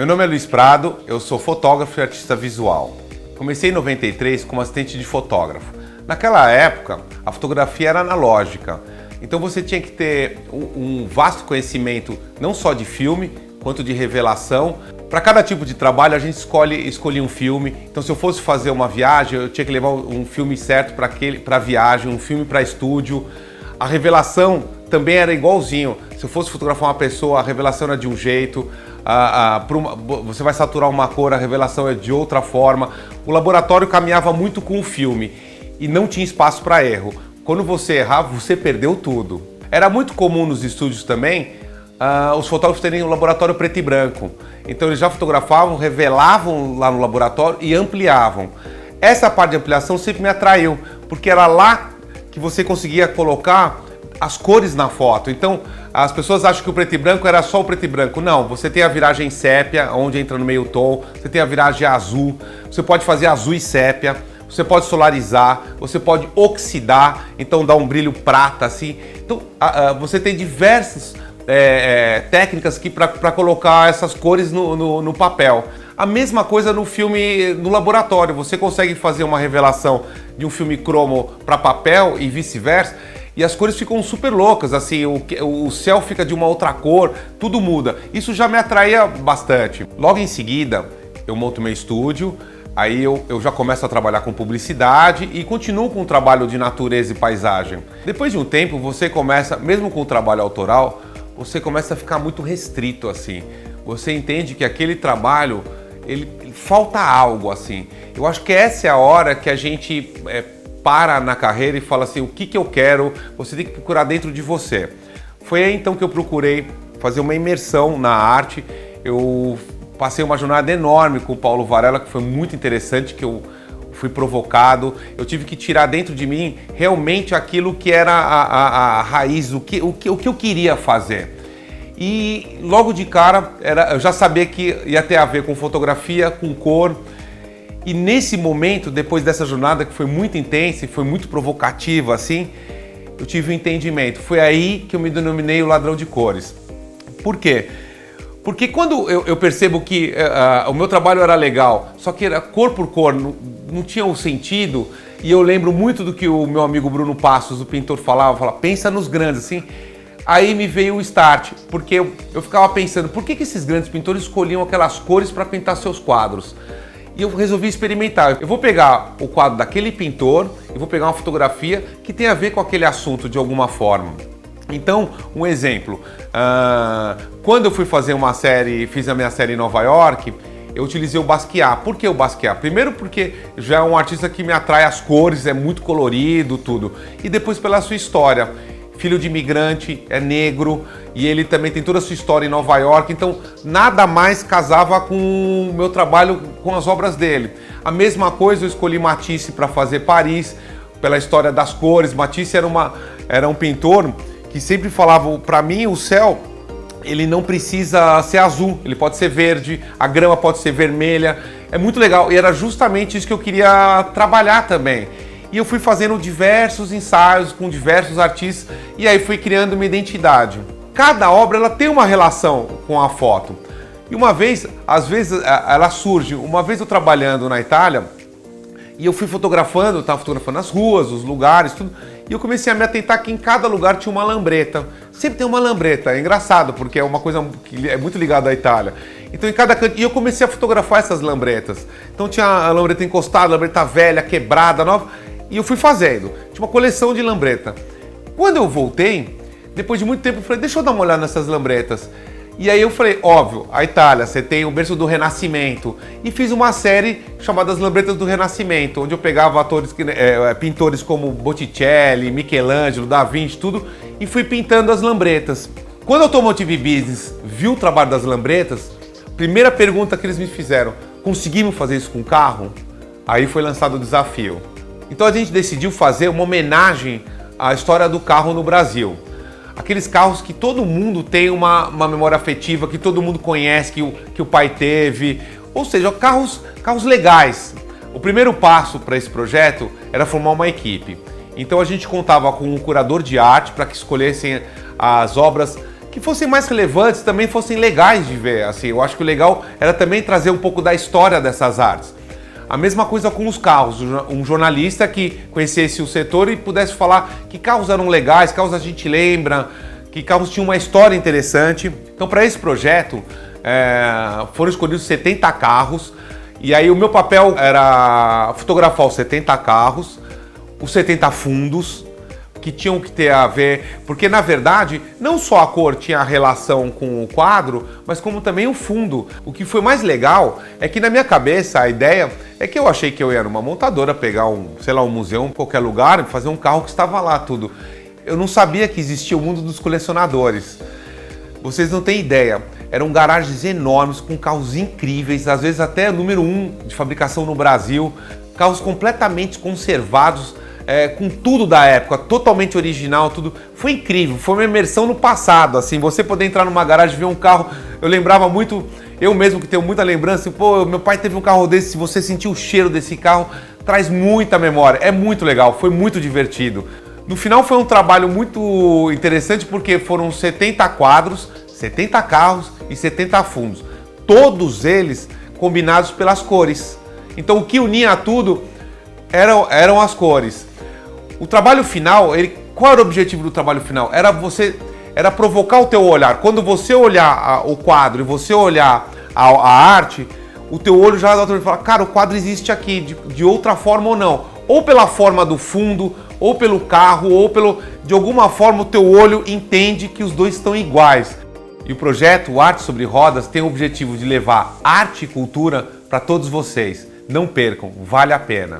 Meu nome é Luiz Prado, eu sou fotógrafo e artista visual. Comecei em 93 como assistente de fotógrafo. Naquela época, a fotografia era analógica, então você tinha que ter um vasto conhecimento não só de filme, quanto de revelação. Para cada tipo de trabalho a gente escolhe um filme. Então se eu fosse fazer uma viagem, eu tinha que levar um filme certo para viagem, um filme para estúdio. A revelação também era igualzinho. Se eu fosse fotografar uma pessoa, a revelação era de um jeito. Você vai saturar uma cor, a revelação é de outra forma. O laboratório caminhava muito com o filme e não tinha espaço para erro. Quando você errava, você perdeu tudo. Era muito comum nos estúdios também os fotógrafos terem um laboratório preto e branco. Então eles já fotografavam, revelavam lá no laboratório e ampliavam. Essa parte de ampliação sempre me atraiu, porque era lá que você conseguia colocar as cores na foto. Então as pessoas acham que o preto e branco era só o preto e branco. Não, você tem a viragem sépia, onde entra no meio tom, você tem a viragem azul, você pode fazer azul e sépia, você pode solarizar, você pode oxidar, então dá um brilho prata assim. Então você tem diversas técnicas para colocar essas cores no papel. A mesma coisa no filme, no laboratório, você consegue fazer uma revelação de um filme cromo para papel e vice-versa, e as cores ficam super loucas, assim, o céu fica de uma outra cor, tudo muda. Isso já me atraía bastante. Logo em seguida, eu monto meu estúdio, aí eu já começo a trabalhar com publicidade e continuo com o trabalho de natureza e paisagem. Depois de um tempo, você começa, mesmo com o trabalho autoral, você começa a ficar muito restrito, assim. Você entende que aquele trabalho, ele falta algo, assim. Eu acho que essa é a hora que a gente para na carreira e fala assim, o que eu quero, você tem que procurar dentro de você. Foi aí então que eu procurei fazer uma imersão na arte. Eu passei uma jornada enorme com o Paulo Varela, que foi muito interessante, que eu fui provocado. Eu tive que tirar dentro de mim realmente aquilo que era a raiz, o que eu queria fazer. E logo de cara, eu já sabia que ia ter a ver com fotografia, com cor. E nesse momento, depois dessa jornada que foi muito intensa e foi muito provocativa, assim, eu tive um entendimento. Foi aí que eu me denominei o ladrão de cores. Por quê? Porque quando eu percebo que o meu trabalho era legal, só que era cor por cor, não tinha um sentido, e eu lembro muito do que o meu amigo Bruno Passos, o pintor, falava, pensa nos grandes, assim. Aí me veio o start, porque eu ficava pensando, por que esses grandes pintores escolhiam aquelas cores para pintar seus quadros? E eu resolvi experimentar. Eu vou pegar o quadro daquele pintor e vou pegar uma fotografia que tem a ver com aquele assunto de alguma forma. Então, um exemplo, quando eu fui fazer fiz a minha série em Nova York, eu utilizei o Basquiat. Por que o Basquiat? Primeiro porque já é um artista que me atrai as cores, é muito colorido, tudo. E depois pela sua história. Filho de imigrante, é negro, e ele também tem toda a sua história em Nova York, então nada mais casava com o meu trabalho, com as obras dele. A mesma coisa, eu escolhi Matisse para fazer Paris, pela história das cores. Matisse era um pintor que sempre falava, para mim o céu, ele não precisa ser azul, ele pode ser verde, a grama pode ser vermelha, é muito legal, e era justamente isso que eu queria trabalhar também. E eu fui fazendo diversos ensaios com diversos artistas e aí fui criando uma identidade. Cada obra ela tem uma relação com a foto. E uma vez, às vezes ela surge. Uma vez eu trabalhando na Itália e eu fui fotografando, estava fotografando as ruas, os lugares, tudo. E eu comecei a me atentar que em cada lugar tinha uma lambreta. Sempre tem uma lambreta, é engraçado porque é uma coisa que é muito ligada à Itália. Então em cada canto, e eu comecei a fotografar essas lambretas. Então tinha a lambreta encostada, a lambreta velha, quebrada, nova. E eu fui fazendo, tinha uma coleção de lambreta. Quando eu voltei, depois de muito tempo, eu falei, deixa eu dar uma olhada nessas lambretas. E aí eu falei, óbvio, a Itália, você tem o berço do Renascimento. E fiz uma série chamada As Lambretas do Renascimento, onde eu pegava pintores como Botticelli, Michelangelo, Da Vinci, tudo, e fui pintando as lambretas. Quando a Automotive Business viu o trabalho das lambretas, primeira pergunta que eles me fizeram, conseguimos fazer isso com carro? Aí foi lançado o desafio. Então a gente decidiu fazer uma homenagem à história do carro no Brasil. Aqueles carros que todo mundo tem uma memória afetiva, que todo mundo conhece, que o pai teve. Ou seja, carros legais. O primeiro passo para esse projeto era formar uma equipe. Então a gente contava com um curador de arte para que escolhessem as obras que fossem mais relevantes, também fossem legais de ver. Assim, eu acho que o legal era também trazer um pouco da história dessas artes. A mesma coisa com os carros, um jornalista que conhecesse o setor e pudesse falar que carros eram legais, carros a gente lembra, que carros tinham uma história interessante. Então, para esse projeto, foram escolhidos 70 carros, e aí o meu papel era fotografar os 70 carros, os 70 fundos, que tinham que ter a ver, porque na verdade não só a cor tinha relação com o quadro, mas como também o fundo. O que foi mais legal é que na minha cabeça a ideia é que eu achei que eu ia numa montadora, pegar um museu em qualquer lugar e fazer um carro que estava lá tudo. Eu não sabia que existia o mundo dos colecionadores. Vocês não têm ideia. Eram garagens enormes com carros incríveis, às vezes até número 1 de fabricação no Brasil, carros completamente conservados, com tudo da época, totalmente original, tudo. Foi incrível, foi uma imersão no passado, assim, você poder entrar numa garagem e ver um carro. Eu lembrava muito, eu mesmo que tenho muita lembrança, pô, meu pai teve um carro desse, se você sentir o cheiro desse carro, traz muita memória, é muito legal, foi muito divertido. No final foi um trabalho muito interessante porque foram 70 quadros, 70 carros e 70 fundos, todos eles combinados pelas cores. Então o que unia tudo eram as cores. O trabalho final, qual era o objetivo do trabalho final? Era provocar o teu olhar. Quando você olhar o quadro e você olhar a arte, o teu olho já fala, cara, o quadro existe aqui, de outra forma ou não. Ou pela forma do fundo, ou pelo carro, ou de alguma forma o teu olho entende que os dois estão iguais. E o projeto Arte sobre Rodas tem o objetivo de levar arte e cultura para todos vocês. Não percam, vale a pena.